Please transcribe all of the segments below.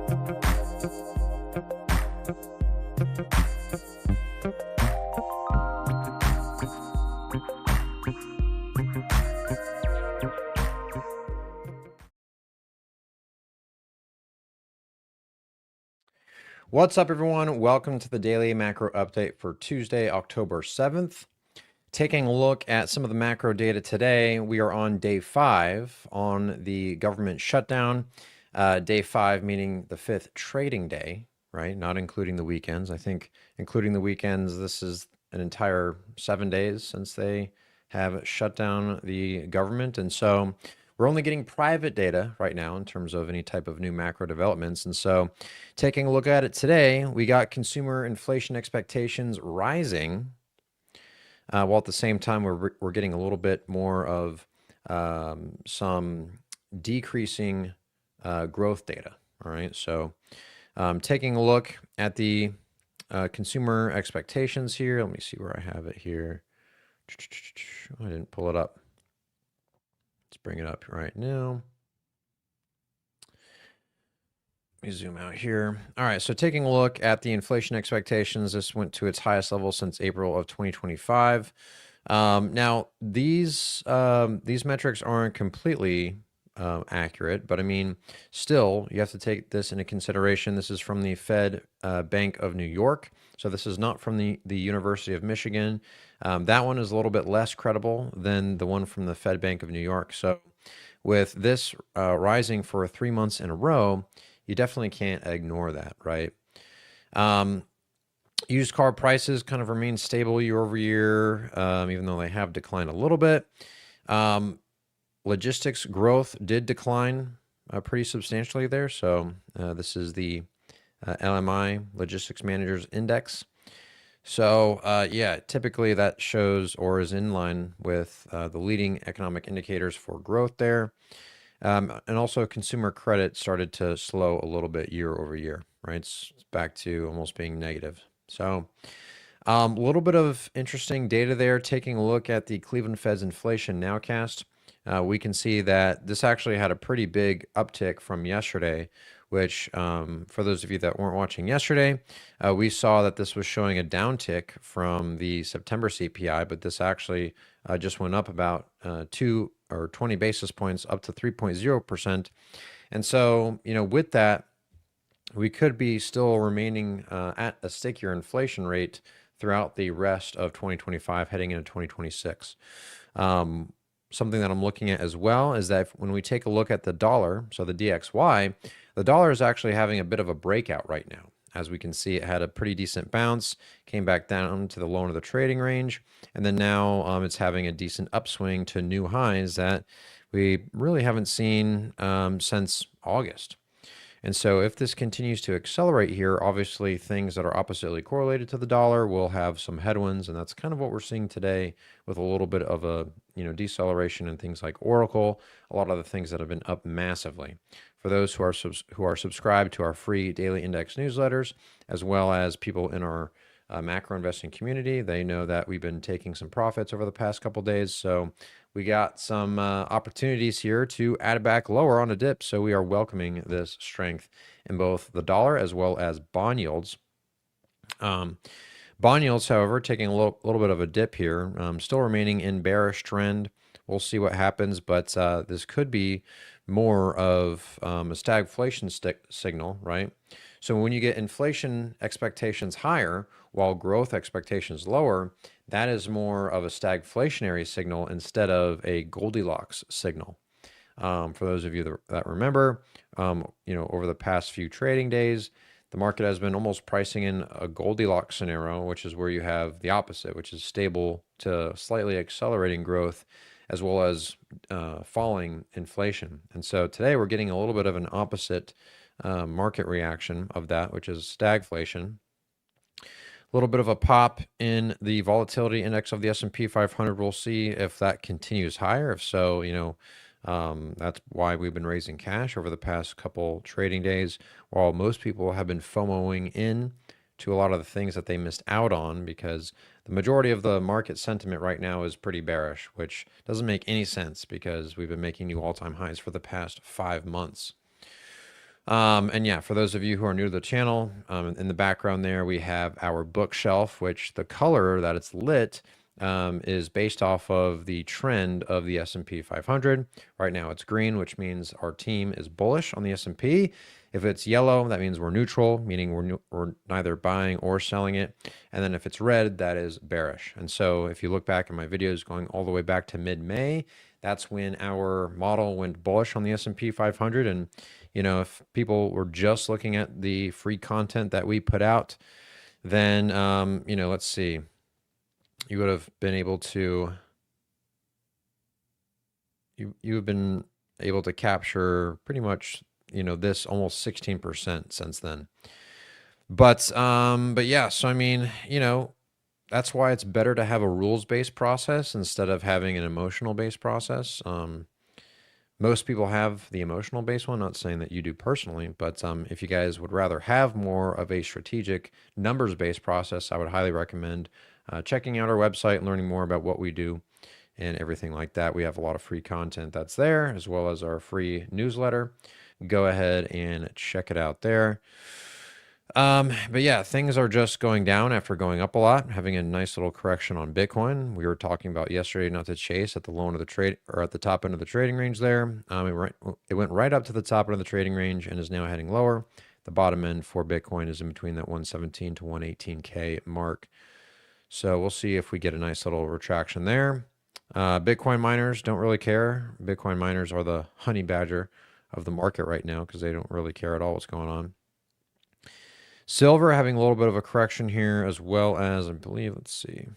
What's up, everyone? Welcome to the daily macro update for Tuesday, October 7th. Taking a look at some of the macro data today, we are on day 5 on the government shutdown. Day 5 meaning the 5th trading day, right? Not including the weekends. I think including the weekends, this is an entire 7 days since they have shut down the government. And so we're only getting private data right now in terms of any type of new macro developments. And so taking a look at it today, we got consumer inflation expectations rising, while at the same time we're getting a little bit more of some decreasing growth data. All right, so taking a look at the consumer expectations here. Let me see where I have it here. I didn't pull it up. Let's bring it up right now. Let me zoom out here. All right, so taking a look at the inflation expectations, this went to its highest level since April of 2025. Now, these metrics aren't completely accurate, but I mean, still, you have to take this into consideration. This is from the Fed Bank of New York, so this is not from the University of Michigan. That one is a little bit less credible than the one from the Fed Bank of New York. So with this rising for 3 months in a row, you definitely can't ignore that, right? Used car prices kind of remain stable year over year, even though they have declined a little bit. Logistics growth did decline pretty substantially there. So this is the LMI Logistics Managers Index. So yeah, typically that shows or is in line with the leading economic indicators for growth there. And also consumer credit started to slow a little bit year over year, right? It's back to almost being negative. So a little bit of interesting data there. Taking a look at the Cleveland Fed's inflation nowcast, we can see that this actually had a pretty big uptick from yesterday, which for those of you that weren't watching yesterday, we saw that this was showing a downtick from the September CPI, but this actually just went up about 2 or 20 basis points up to 3.0%. And so, with that, we could be still remaining at a stickier inflation rate throughout the rest of 2025 heading into 2026. Something that I'm looking at as well is that when we take a look at the dollar, so the DXY, the dollar is actually having a bit of a breakout right now. As we can see, it had a pretty decent bounce, came back down to the low end of the trading range, and then now it's having a decent upswing to new highs that we really haven't seen since August. And so if this continues to accelerate here, obviously things that are oppositely correlated to the dollar will have some headwinds, and that's kind of what we're seeing today with a little bit of a deceleration in things like Oracle, a lot of the things that have been up massively. For those who are subscribed to our free daily index newsletters, as well as people in our macro investing community, they know that we've been taking some profits over the past couple days. So we got some opportunities here to add back lower on a dip. So we are welcoming this strength in both the dollar as well as bond yields. Bond yields, however, taking a little bit of a dip here, still remaining in bearish trend. We'll see what happens, but this could be more of a stagflation signal, right? So when you get inflation expectations higher while growth expectations lower, that is more of a stagflationary signal instead of a Goldilocks signal. For those of you that remember, over the past few trading days, the market has been almost pricing in a Goldilocks scenario, which is where you have the opposite, which is stable to slightly accelerating growth, as well as falling inflation. And so today we're getting a little bit of an opposite market reaction of that, which is stagflation. A little bit of a pop in the volatility index of the S&P 500. We'll see if that continues higher. If so, that's why we've been raising cash over the past couple trading days, while most people have been FOMOing in to a lot of the things that they missed out on, because the majority of the market sentiment right now is pretty bearish, which doesn't make any sense because we've been making new all-time highs for the past 5 months. And yeah, for those of you who are new to the channel, in the background there, we have our bookshelf, which the color that it's lit is based off of the trend of the S&P 500. Right now it's green, which means our team is bullish on the S&P. If it's yellow, that means we're neutral, meaning we're neither buying or selling it. And then if it's red, that is bearish. And so if you look back at my videos going all the way back to mid-May, that's when our model went bullish on the S&P 500. And, you know, if people were just looking at the free content that we put out, then, you know, let's see, you would have been able to, you have been able to capture pretty much, you know, this almost 16% since then. But yeah, so I mean, you know, that's why it's better to have a rules-based process instead of having an emotional-based process. Most people have the emotional-based one, not saying that you do personally, but if you guys would rather have more of a strategic numbers-based process, I would highly recommend checking out our website and learning more about what we do and everything like that. We have a lot of free content that's there, as well as our free newsletter. Go ahead and check it out there. But yeah, things are just going down after going up a lot, having a nice little correction on Bitcoin. We were talking about yesterday not to chase at the low end of the trade or at the top end of the trading range there. It went right up to the top end of the trading range and is now heading lower. The bottom end for Bitcoin is in between that 117 to 118K mark. So we'll see if we get a nice little retraction there. Bitcoin miners don't really care. Bitcoin miners are the honey badger of the market right now because they don't really care at all what's going on. Silver having a little bit of a correction here, as well as, I believe, let's see.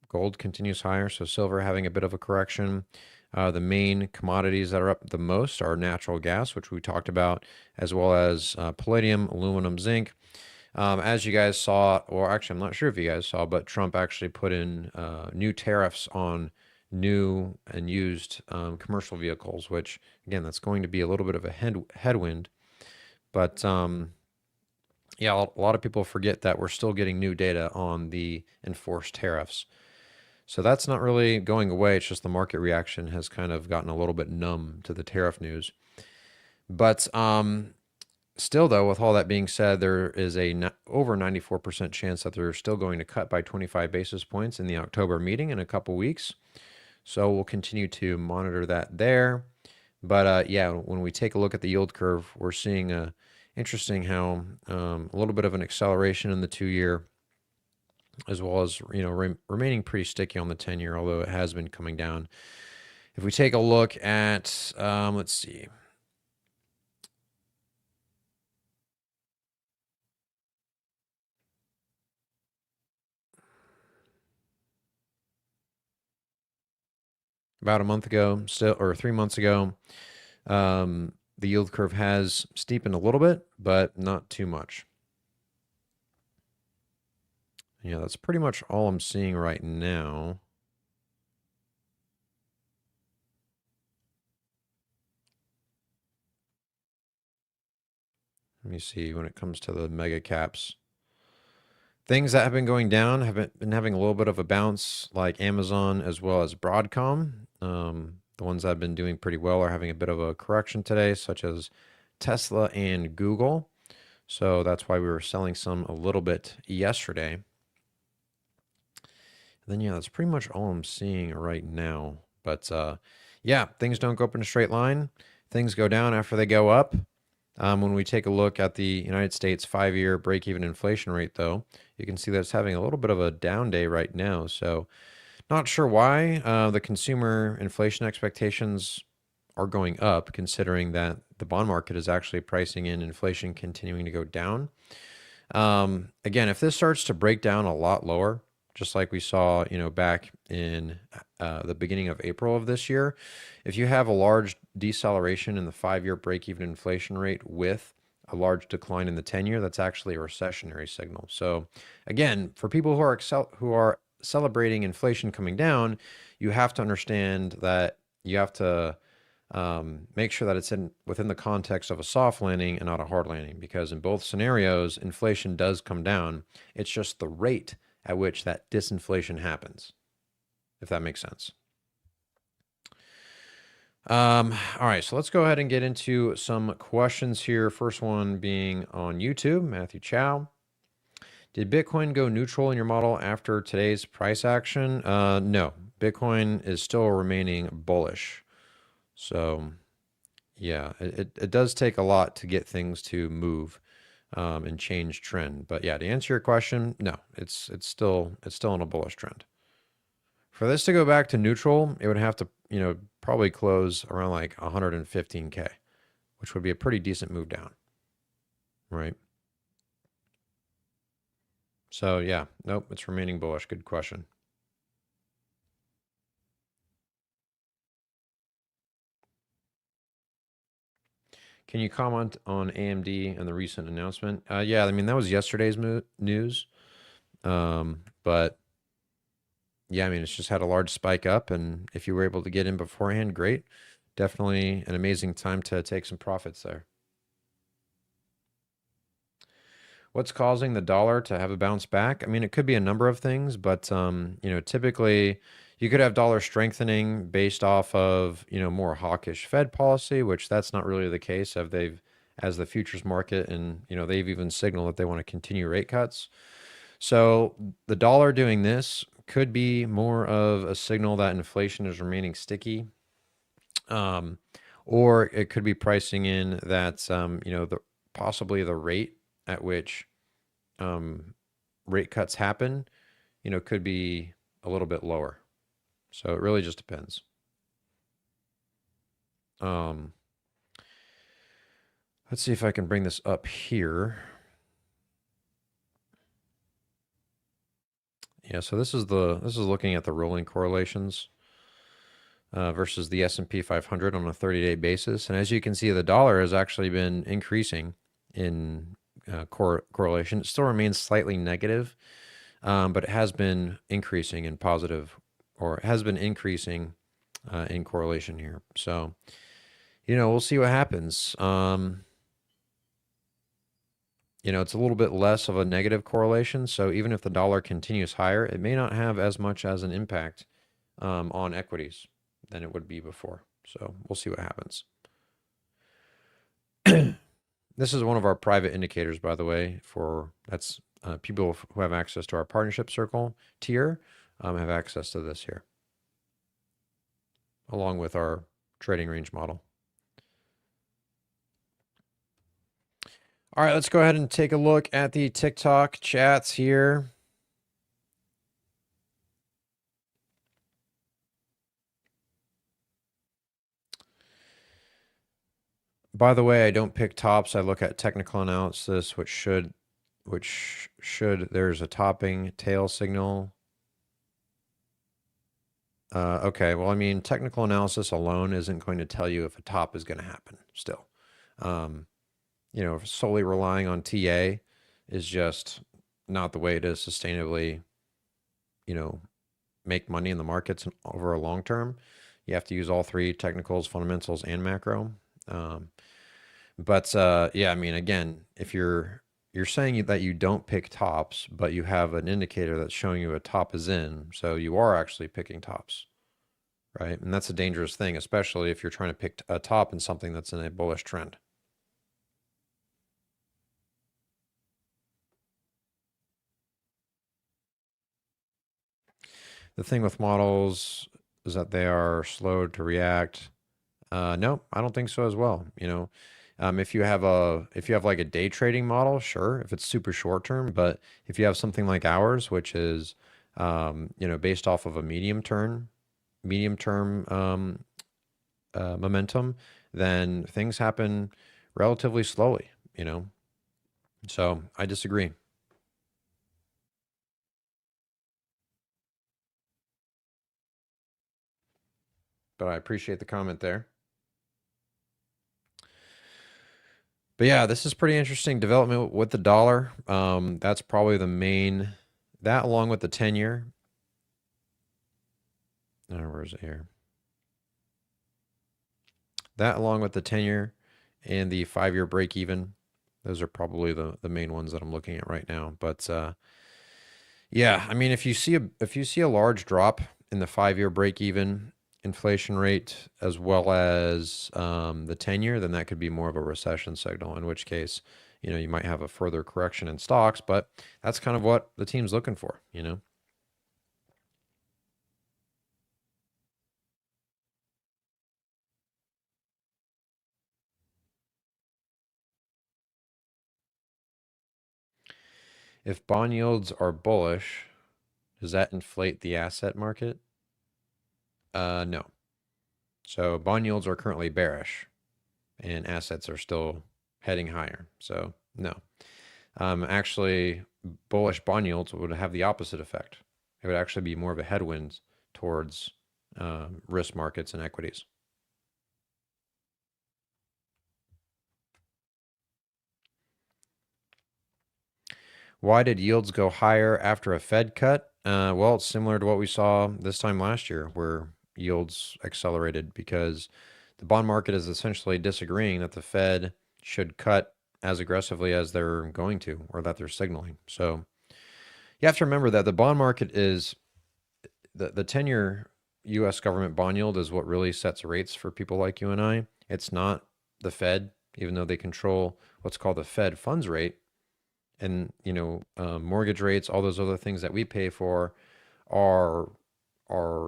Gold continues higher, so silver having a bit of a correction. The main commodities that are up the most are natural gas, which we talked about, as well as palladium, aluminum, zinc. As you guys saw, or actually, I'm not sure if you guys saw, but Trump actually put in new tariffs on new and used commercial vehicles, which again, that's going to be a little bit of a headwind. But yeah, a lot of people forget that we're still getting new data on the enforced tariffs. So that's not really going away. It's just the market reaction has kind of gotten a little bit numb to the tariff news. But still, though, with all that being said, there is a over 94% chance that they're still going to cut by 25 basis points in the October meeting in a couple weeks. So we'll continue to monitor that there. But yeah, when we take a look at the yield curve, we're seeing interesting how a little bit of an acceleration in the 2-year, as well as, you know, remaining pretty sticky on the 10-year, although it has been coming down. If we take a look at, let's see. About a month ago, still, or 3 months ago, the yield curve has steepened a little bit, but not too much. Yeah, that's pretty much all I'm seeing right now. Let me see when it comes to the mega caps. Things that have been going down have been having a little bit of a bounce, like Amazon as well as Broadcom. The ones that have been doing pretty well are having a bit of a correction today, such as Tesla and Google. So that's why we were selling some a little bit yesterday. And then, yeah, that's pretty much all I'm seeing right now. But yeah, things don't go up in a straight line. Things go down after they go up. When we take a look at the United States 5-year break-even inflation rate, though, you can see that it's having a little bit of a down day right now. So not sure why the consumer inflation expectations are going up, considering that the bond market is actually pricing in inflation continuing to go down. Again, if this starts to break down a lot lower, just like we saw, you know, back in the beginning of April of this year, if you have a large deceleration in the 5-year break-even inflation rate with a large decline in the 10-year, that's actually a recessionary signal. So again, for people who are celebrating inflation coming down, you have to understand that you have to make sure that it's within the context of a soft landing and not a hard landing, because in both scenarios, inflation does come down. It's just the rate at which that disinflation happens, if that makes sense. All right, so let's go ahead and get into some questions here. First one being on YouTube, Matthew Chow. Did Bitcoin go neutral in your model after today's price action? No, Bitcoin is still remaining bullish. So yeah, it does take a lot to get things to move and change trend. But yeah, to answer your question, no, it's still in a bullish trend. For this to go back to neutral, it would have to, probably close around like 115K, which would be a pretty decent move down, right? So yeah, nope, it's remaining bullish. Good question. Can you comment on AMD and the recent announcement? Yeah, I mean, that was yesterday's news. But yeah, I mean, it's just had a large spike up, and if you were able to get in beforehand, great. Definitely an amazing time to take some profits there. What's causing the dollar to have a bounce back? I mean, it could be a number of things, but typically you could have dollar strengthening based off of, more hawkish Fed policy, which that's not really the case as the futures market, and they've even signaled that they want to continue rate cuts. So the dollar doing this could be more of a signal that inflation is remaining sticky. Um, or it could be pricing in that possibly the rate at which um, rate cuts happen, could be a little bit lower. So it really just depends. Um, let's see if I can bring this up here. Yeah, so this is looking at the rolling correlations versus the S&P 500 on a 30-day basis, and as you can see, the dollar has actually been increasing in correlation. It still remains slightly negative, but it has been increasing in positive, or it has been increasing in correlation here. So, we'll see what happens. It's a little bit less of a negative correlation. So even if the dollar continues higher, it may not have as much as an impact on equities than it would be before. So we'll see what happens. This is one of our private indicators, by the way, that's people who have access to our partnership circle tier have access to this here, along with our trading range model. All right, let's go ahead and take a look at the TikTok chats here. By the way, I don't pick tops. I look at technical analysis, which should there's a topping tail signal. Okay, well, I mean, technical analysis alone isn't going to tell you if a top is going to happen still. Solely relying on TA is just not the way to sustainably, make money in the markets over a long term. You have to use all three: technicals, fundamentals, and macro. But yeah, I mean, again, if you're saying that you don't pick tops, but you have an indicator that's showing you a top is in, so you are actually picking tops, right? And that's a dangerous thing, especially if you're trying to pick a top in something that's in a bullish trend. The thing with models is that they are slow to react. No, I don't think so as well. If you have like a day trading model, sure, if it's super short term, but if you have something like ours, which is, based off of a medium term momentum, then things happen relatively slowly, So I disagree. But I appreciate the comment there. But yeah, this is pretty interesting development with the dollar. That's probably the main, that along with the 10-year. Where is it here? That along with the 10-year and the 5-year break even. Those are probably the main ones that I'm looking at right now. But yeah, I mean, if you see a large drop in the 5-year break even, inflation rate as well as the 10-year, then that could be more of a recession signal, in which case, you might have a further correction in stocks, but that's kind of what the team's looking for. If bond yields are bullish, does that inflate the asset market? No. So bond yields are currently bearish and assets are still heading higher. So no. Actually, bullish bond yields would have the opposite effect. It would actually be more of a headwind towards risk markets and equities. Why did yields go higher after a Fed cut? Well, it's similar to what we saw this time last year, where yields accelerated because the bond market is essentially disagreeing that the Fed should cut as aggressively as they're going to, or that they're signaling. So you have to remember that the bond market is the 10-year U.S. government bond yield is what really sets rates for people like you and I. It's not the Fed, even though they control what's called the Fed funds rate. And mortgage rates, all those other things that we pay for are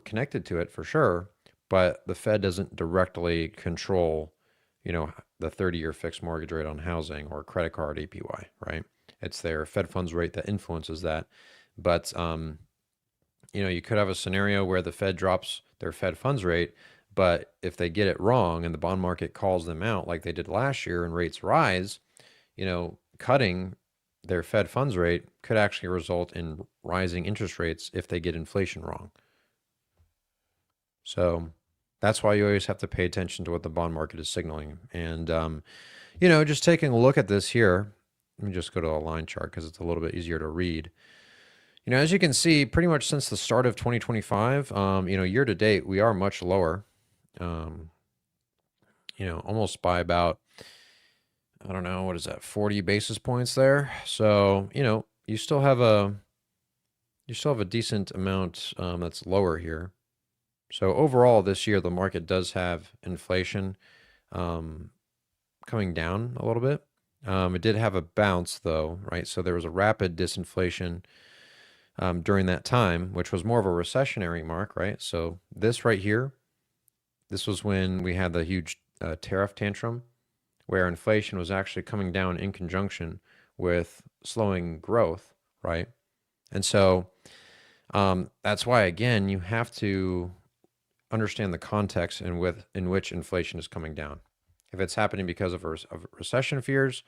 connected to it for sure, but the Fed doesn't directly control the 30-year fixed mortgage rate on housing or credit card APY, right? It's their Fed funds rate that influences that. But you could have a scenario where the Fed drops their Fed funds rate, but if they get it wrong and the bond market calls them out like they did last year and rates rise, cutting their Fed funds rate could actually result in rising interest rates if they get inflation wrong. So that's why you always have to pay attention to what the bond market is signaling. And, just taking a look at this here, let me just go to a line chart because it's a little bit easier to read. As you can see, pretty much since the start of 2025, year to date, we are much lower, almost by about, I don't know, what is that, 40 basis points there. So, you still have a decent amount that's lower here. So overall this year, the market does have inflation coming down a little bit. It did have a bounce though, right? So there was a rapid disinflation during that time, which was more of a recessionary mark, right? So this right here, this was when we had the huge tariff tantrum, where inflation was actually coming down in conjunction with slowing growth, right? And so that's why, again, you have to understand the context in which inflation is coming down. If it's happening because of recession fears,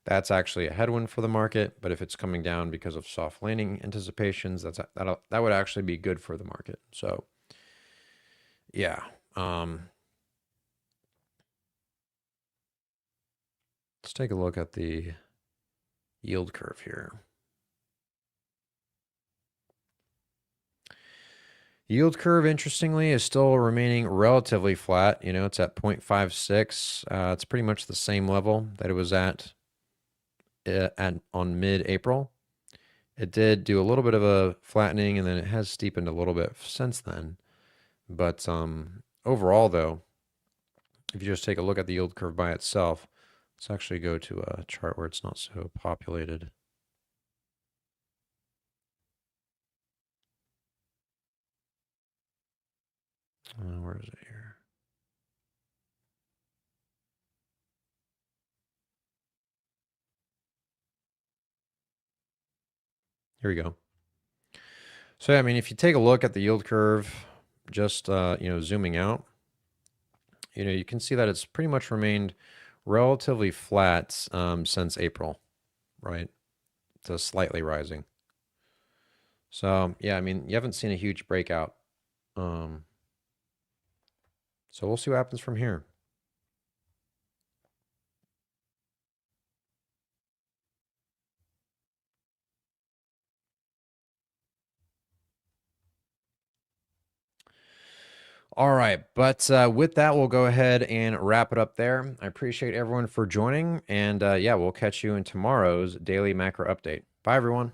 that's actually a headwind for the market. But if it's coming down because of soft landing anticipations, that would actually be good for the market. So, yeah. Let's take a look at the yield curve here. Yield curve, interestingly, is still remaining relatively flat. It's at 0.56. It's pretty much the same level that it was at on mid-April. It did do a little bit of a flattening, and then it has steepened a little bit since then. But overall, though, if you just take a look at the yield curve by itself, let's actually go to a chart where it's not so populated. Where is it here? Here we go. So, I mean, if you take a look at the yield curve, just, zooming out, you can see that it's pretty much remained relatively flat since April, right? To slightly rising. So, yeah, I mean, you haven't seen a huge breakout. So we'll see what happens from here. All right, but with that, we'll go ahead and wrap it up there. I appreciate everyone for joining, and yeah, we'll catch you in tomorrow's daily macro update. Bye, everyone.